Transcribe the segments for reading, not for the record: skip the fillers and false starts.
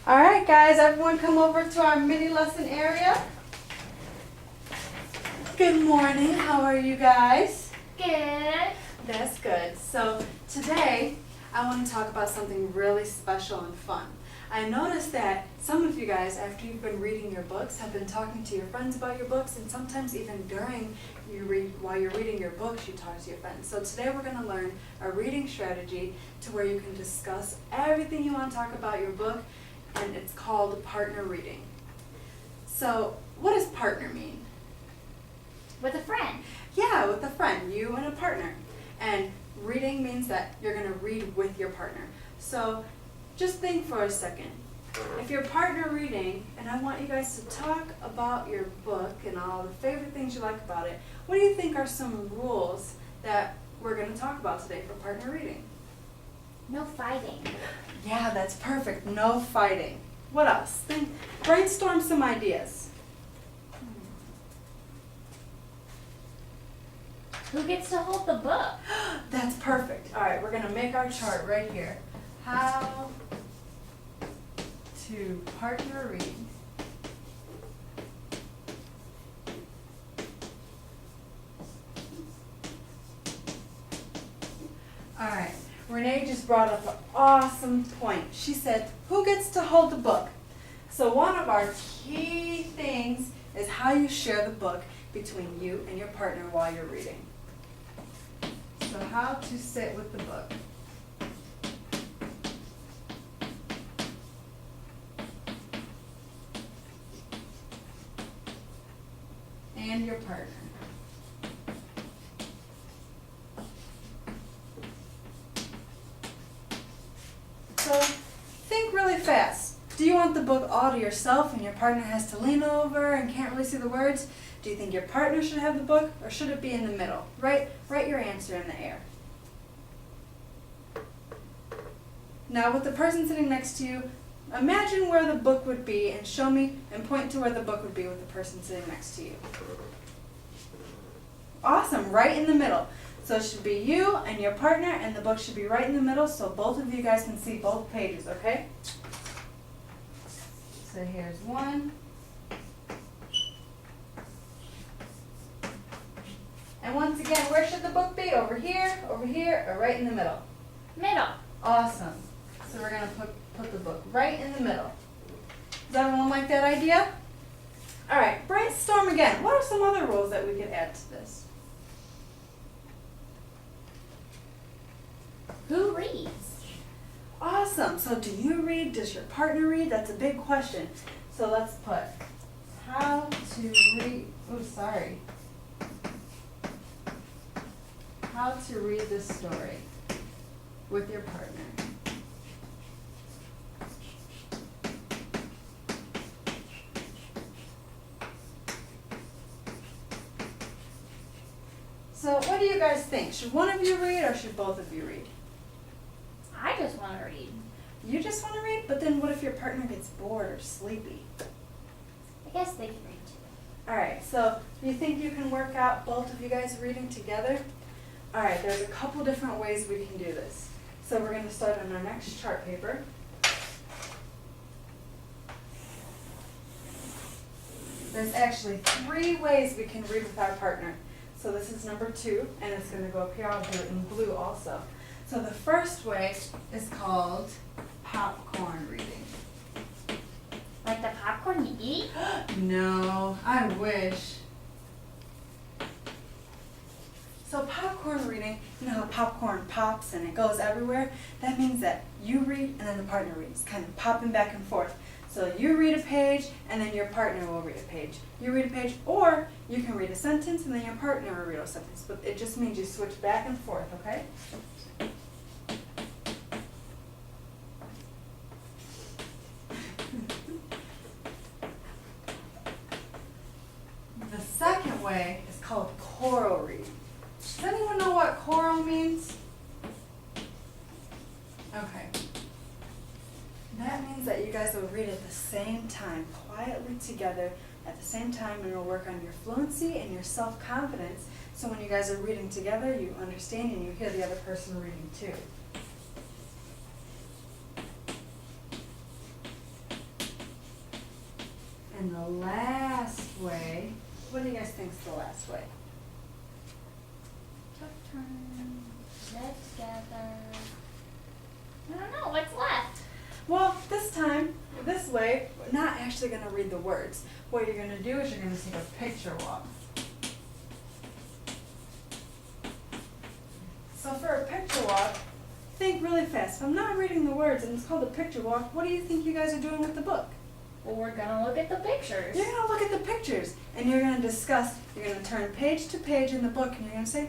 All right, guys, everyone come over to our mini lesson area. Good morning. How are you guys? Good. That's good. So today I want to talk about something really special and fun. I noticed that some of you guys, after you've been reading your books, have been talking to your friends about your books, and sometimes even while you're reading your books, you talk to your friends. So today we're going to learn a reading strategy to where you can discuss everything you want to talk about your book, and it's called partner reading. So what does partner mean? With a friend. Yeah, with a friend, you and a partner. And reading means that you're going to read with your partner. So just think for a second. If you're partner reading, and I want you guys to talk about your book and all the favorite things you like about it, what do you think are some rules that we're going to talk about today for partner reading? No fighting. Yeah, that's perfect. No fighting. What else? Brainstorm some ideas. Who gets to hold the book? That's perfect. All right, we're going to make our chart right here. How to partner read. All right, Renee just brought up an awesome point. She said, who gets to hold the book? So one of our key things is how you share the book between you and your partner while you're reading. So how to sit with the book. And your partner. So think really fast. Do you want the book all to yourself and your partner has to lean over and can't really see the words? Do you think your partner should have the book, or should it be in the middle? Write your answer in the air. Now with the person sitting next to you, imagine where the book would be and show me and point to where the book would be with the person sitting next to you. Awesome, right in the middle. So it should be you and your partner, and the book should be right in the middle so both of you guys can see both pages, okay? So here's one. And once again, where should the book be? Over here, or right in the middle? Middle. Awesome. So we're going to put the book right in the middle. Does everyone like that idea? All right, brainstorm again. What are some other rules that we could add to this? Who reads? Awesome. So do you read? Does your partner read? That's a big question. So let's put how to read. Oh, sorry. How to read this story with your partner. So what do you guys think? Should one of you read or should both of you read? I just want to read. You just want to read? But then what if your partner gets bored or sleepy? I guess they can read too. All right, so you think you can work out both of you guys reading together? All right, there's a couple different ways we can do this. So we're going to start on our next chart paper. There's actually 3 ways we can read with our partner. So this is number 2, and it's going to go up here. I'll do it in blue also. So the first way is called popcorn reading. Like the popcorn you eat? No, I wish. So popcorn reading, you know how popcorn pops and it goes everywhere? That means that you read and then the partner reads, kind of popping back and forth. So you read a page and then your partner will read a page. You read a page, or you can read a sentence and then your partner will read a sentence. But it just means you switch back and forth, okay? The second way is called choral reading. Does anyone know what choral means? Okay. That means that you guys will read at the same time, quietly together at the same time, and it'll work on your fluency and your self-confidence. So when you guys are reading together, you understand and you hear the other person reading too. And the last way, what do you guys think is the last way? Took turn, live together. I don't know, what's left? Well, this time, this way, we're not actually going to read the words. What you're going to do is you're going to take a picture walk. So for a picture walk, think really fast. If I'm not reading the words and it's called a picture walk, what do you think you guys are doing with the book? Well, we're gonna look at the pictures. You're going to look at the pictures and you're going to discuss, you're going to turn page to page in the book and you're going to say,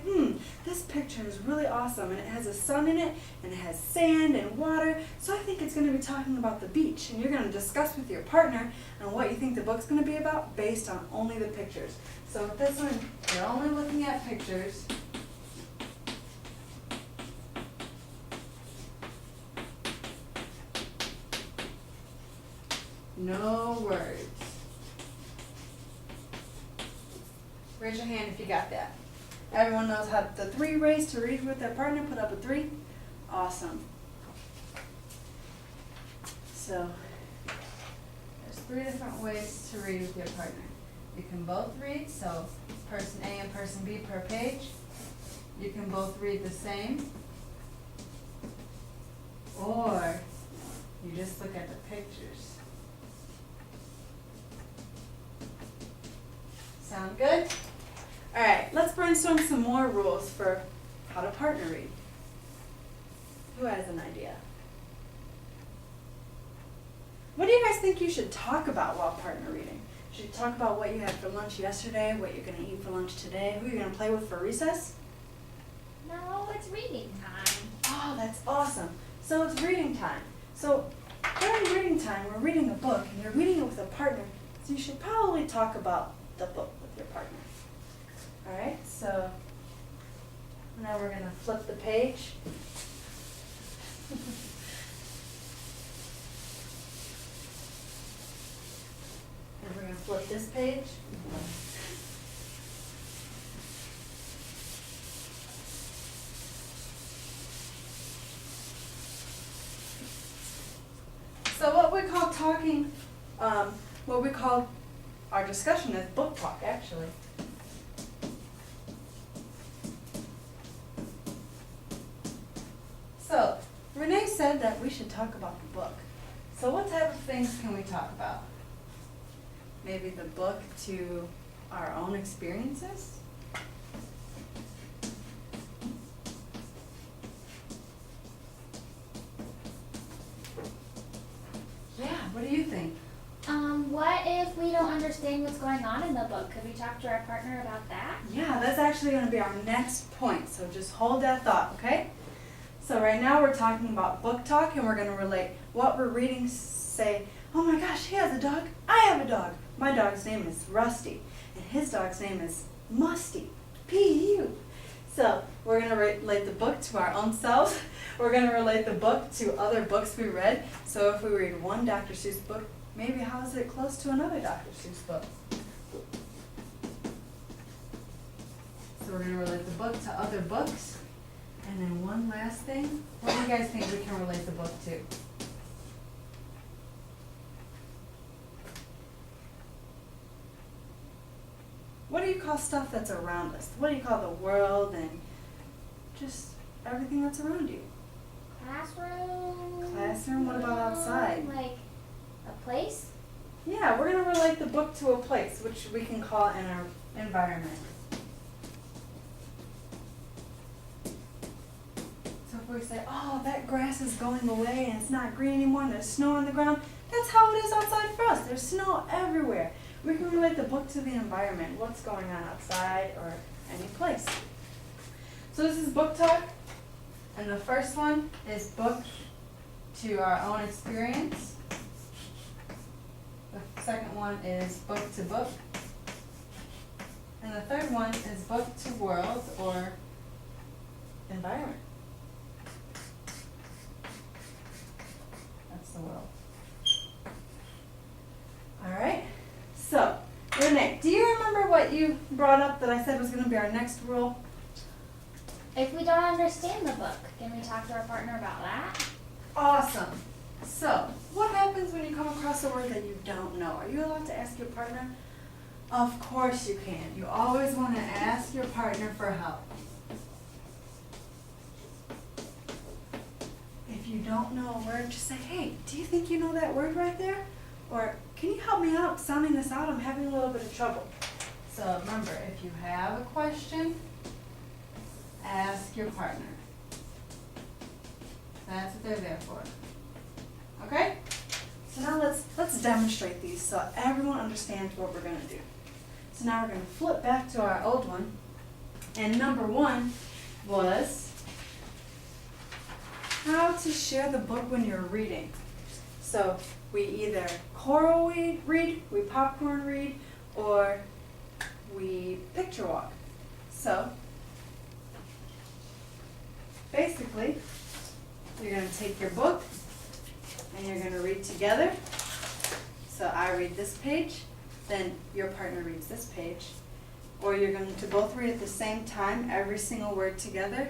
this picture is really awesome and it has a sun in it and it has sand and water, so I think it's going to be talking about the beach. And you're going to discuss with your partner on what you think the book's going to be about based on only the pictures. So with this one, you're only looking at pictures. No words. Raise your hand if you got that. Everyone knows how the 3 ways to read with their partner. Put up a 3. Awesome. So, there's 3 different ways to read with your partner. You can both read, so person A and person B per page. You can both read the same. Or, you just look at the pictures. Sound good? All right, let's brainstorm some more rules for how to partner read. Who has an idea? What do you guys think you should talk about while partner reading? Should you talk about what you had for lunch yesterday, what you're going to eat for lunch today, who you're going to play with for recess? No, it's reading time. Oh, that's awesome. So it's reading time. So during reading time, we're reading a book and you're reading it with a partner, so you should probably talk about the book with your partner. All right, so now we're going to flip the page. And we're going to flip this page. So what we call talking, what we call our discussion is book talk, actually. So, Renee said that we should talk about the book. So what type of things can we talk about? Maybe the book to our own experiences? Yeah, what do you think? What if we don't understand what's going on in the book? Could we talk to our partner about that? Yeah, that's actually going to be our next point, so just hold that thought, okay? So right now we're talking about book talk and we're going to relate what we're reading. Say, oh my gosh, he has a dog, I have a dog. My dog's name is Rusty and his dog's name is Musty, P-U. So we're going to relate the book to our own selves. We're going to relate the book to other books we read. So if we read one Dr. Seuss book, maybe how is it close to another Dr. Seuss book? So we're going to relate the book to other books. And then one last thing, what do you guys think we can relate the book to? What do you call stuff that's around us? What do you call the world and just everything that's around you? Classroom. Classroom, what about outside? Like a place? Yeah, we're going to relate the book to a place, which we can call in our environment. So if we say, oh, that grass is going away and it's not green anymore and there's snow on the ground, that's how it is outside for us. There's snow everywhere. We can relate the book to the environment, what's going on outside or any place. So this is book talk, and the first one is book to our own experience. The second one is book to book. And the third one is book to world or environment. That's the world. All right. So, Renee, do you remember what you brought up that I said was going to be our next rule? If we don't understand the book, can we talk to our partner about that? Awesome. So, what happens when you come across a word that you don't know, are you allowed to ask your partner? Of course you can. You always want to ask your partner for help. If you don't know a word, just say, hey, do you think you know that word right there? Or can you help me out sounding this out? I'm having a little bit of trouble. So remember, if you have a question, ask your partner. That's what they're there for. Okay? So now let's demonstrate these so everyone understands what we're going to do. So now we're going to flip back to our old one. And number 1 was how to share the book when you're reading. So we either choral read, we popcorn read, or we picture walk. So basically, you're going to take your book and you're going to read together. So I read this page, then your partner reads this page. Or you're going to both read at the same time, every single word together.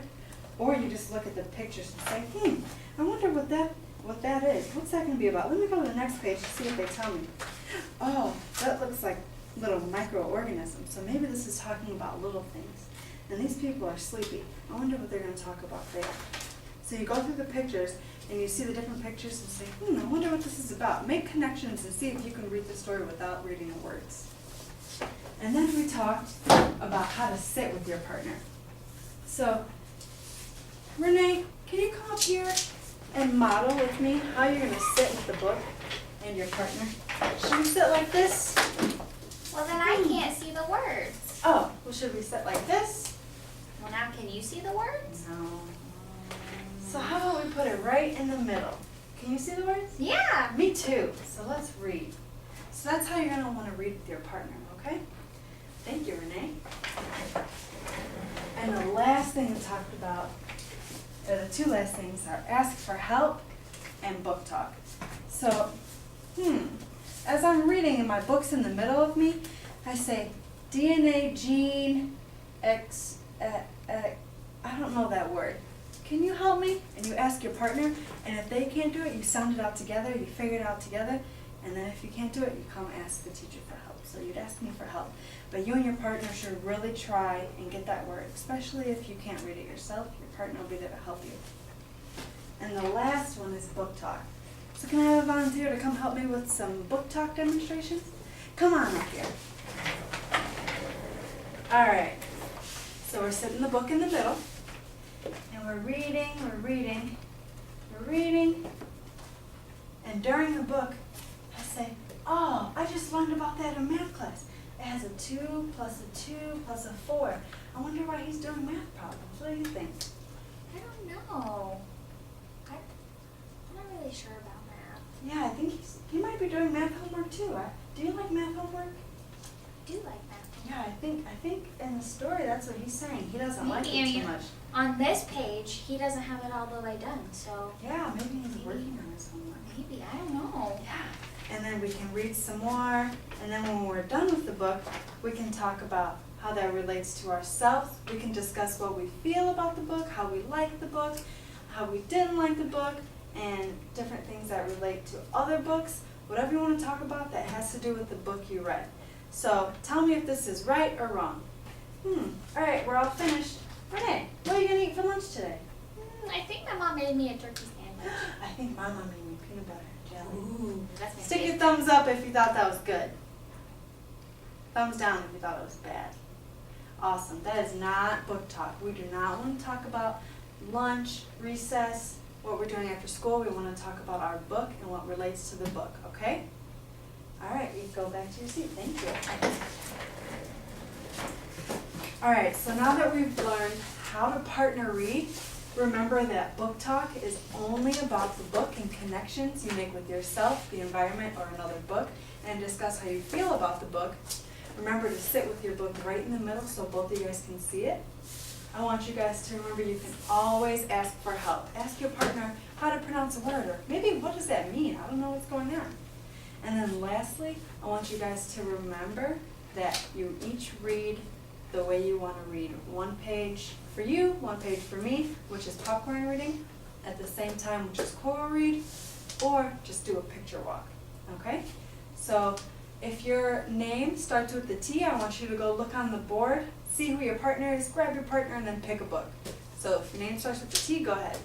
Or you just look at the pictures and say, I wonder what that is. What's that going to be about? Let me go to the next page to see what they tell me. Oh, that looks like little microorganisms. So maybe this is talking about little things. And these people are sleepy. I wonder what they're going to talk about there. So you go through the pictures and you see the different pictures and say, I wonder what this is about. Make connections and see if you can read the story without reading the words. And then we talked about how to sit with your partner. So, Renee, can you come up here and model with me how you're going to sit with the book and your partner? Should we sit like this? Well, then I can't see the words. Oh, well, should we sit like this? Well, now can you see the words? No. So how about we put it right in the middle? Can you see the words? Yeah. Me too. So let's read. So that's how you're going to want to read with your partner, okay? Thank you, Renee. And the last thing we talked about, or the 2 last things, are ask for help and book talk. So, as I'm reading and my book's in the middle of me, I say, DNA, gene, X, I don't know that word. Can you help me? And you ask your partner, and if they can't do it, you sound it out together, you figure it out together, and then if you can't do it, you come ask the teacher for help. So you'd ask me for help. But you and your partner should really try and get that word, especially if you can't read it yourself. Your partner will be there to help you. And the last one is book talk. So can I have a volunteer to come help me with some book talk demonstrations? Come on up here. All right. So we're sitting the book in the middle, and we're reading. And during the book, I say, oh, I just learned about that in math class. It has a 2 plus a 2 plus a 4. I wonder why he's doing math problems. What do you think? I don't know. I'm not really sure about math. Yeah, I think he might be doing math homework too. Do you like math homework? I do like math. Yeah, I think in the story that's what he's saying. He doesn't like it too much. On this page, he doesn't have it all the way done, so. Yeah, maybe he's working on his homework. Maybe, I don't know. Yeah. And then we can read some more, and then when we're done with the book, we can talk about how that relates to ourselves. We can discuss what we feel about the book, how we like the book, how we didn't like the book, and different things that relate to other books. Whatever you want to talk about that has to do with the book you read. So tell me if this is right or wrong. All right, we're all finished. Renee, what are you going to eat for lunch today? I think my mom made me a turkey sandwich. I think my mom made me peanut butter and jelly. Ooh, that's my Stick your favorite. thumbs up if you thought that was good. Thumbs down if you thought it was bad. Awesome. That is not book talk. We do not want to talk about lunch, recess, what we're doing after school. We want to talk about our book and what relates to the book, okay? All right, you go back to your seat. Thank you. All right, so now that we've learned how to partner read, remember that book talk is only about the book and connections you make with yourself, the environment, or another book, and discuss how you feel about the book. Remember to sit with your book right in the middle so both of you guys can see it. I want you guys to remember you can always ask for help. Ask your partner how to pronounce a word, or maybe what does that mean? I don't know what's going on. And then lastly, I want you guys to remember that you each read the way you want to read. 1 page for you, 1 page for me, which is popcorn reading, at the same time, which is choral read, or just do a picture walk. Okay? So if your name starts with the T, I want you to go look on the board, see who your partner is, grab your partner, and then pick a book. So if your name starts with the T, go ahead.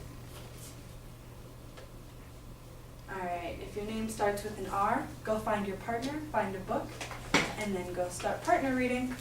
Alright, if your name starts with an R, go find your partner, find a book, and then go start partner reading.